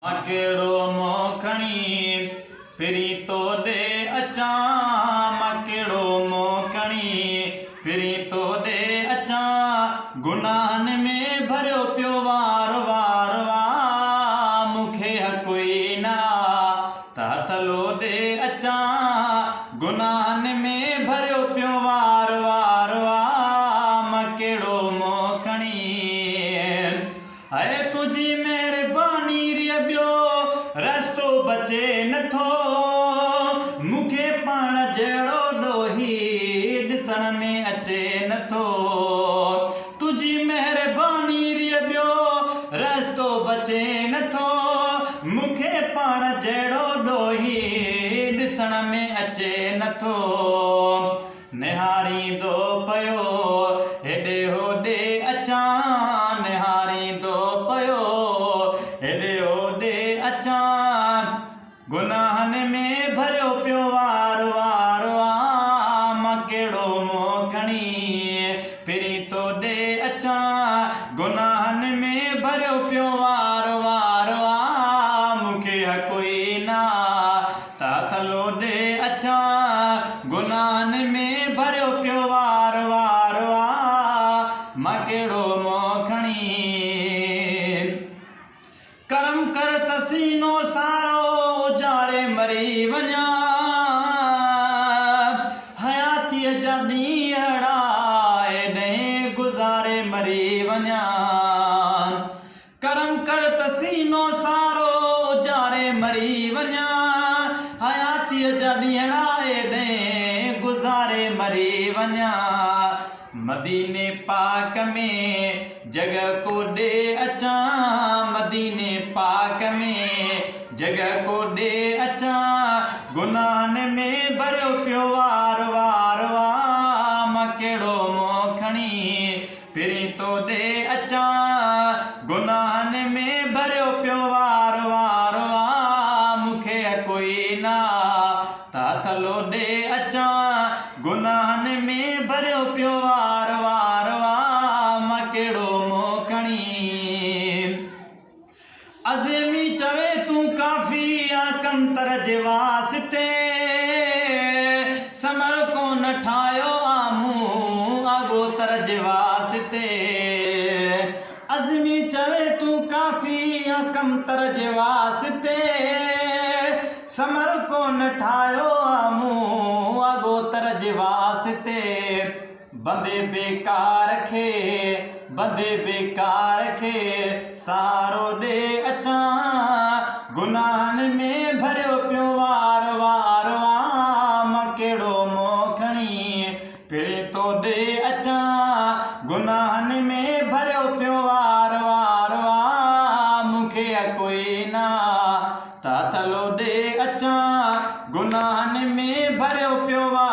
मकेड़ो मोखणी फिरी तो दे अचा, मकेड़ो मोखणी फिरी तो दे अचा, गुनाहन में भरियो पियो वार वार वार, मुखे कोई ना ताथलो दे अचा, गुनाहन में भरियो पियो वार वार वार, मकेड़ो मोखणी है तुझी मेहरबानी रस्तो बचे नथो, मुखे पाण जहिड़ो ॾोही ॾिसण में अचे नथो, तुझी मेहरबानी रियो रस्तो बचे नथो, मुखे पाण जहिड़ो ॾोही ॾिसण में अचे नथो, निहारींदो पियो हेॾे होॾे अचां, निहारींदो पियो हेॾे होॾे अचां, गुनाहन में भरियो पियो वार वार वार, मकेड़ो मोखणी फिरी तो ॾे अचां, गुनाहन में भरियो पियो वार वार वार, मुखे कोई ना ताथलो ॾे अचां, गुनाहन में भरियो पियो वार वार वार, मकेड़ो मोखणी करम कर तसीनो सारो उजारे मरी वञा, हयातीअ जा ॾींहं अहिड़ा एॾे गुज़ारे मरी वञा, करम कर तसीनो सारो उजारे मरी वञा, हयातीअ जा ॾींहं एॾे गुज़ारे मरी वञा, मदीने पाक में जगह को ॾे अचां, मदीने पाक में जगह को ॾे अचां, गुनाहन में भरियो पियो वार वार वार, मकेड़ो मोखणी फिरी तो ॾे अचां, गुनाहन में भरियो पियो वार वार वार, मुखे कोई ना ताथलो ॾे अचां, गुनाहन में भरियो पियो वार वार वार, मकेड़ो मोखणी अज़मी चवे तूं काफ़ी आ कंतर जे वास्ते, समर कोन ठाहियो आमूं आगोतर जे वास्ते, अज़मी चवे तूं काफ़ी आ कंतर जे वास्ते, समर कोन ठाहियो आमूं आगोतर जे वास्ते, बंदे बेकार खे सारो ॾे अचां, गुनाहन में भरियो पियो वार वार वार, मकेड़ो मोखणी फिरी तो ॾे अचां, गुनाहन में भरियो पियो वार वार वार, मुखे कोई ना ताथलो ॾे अचां, गुनाहन में भरियो पियो वार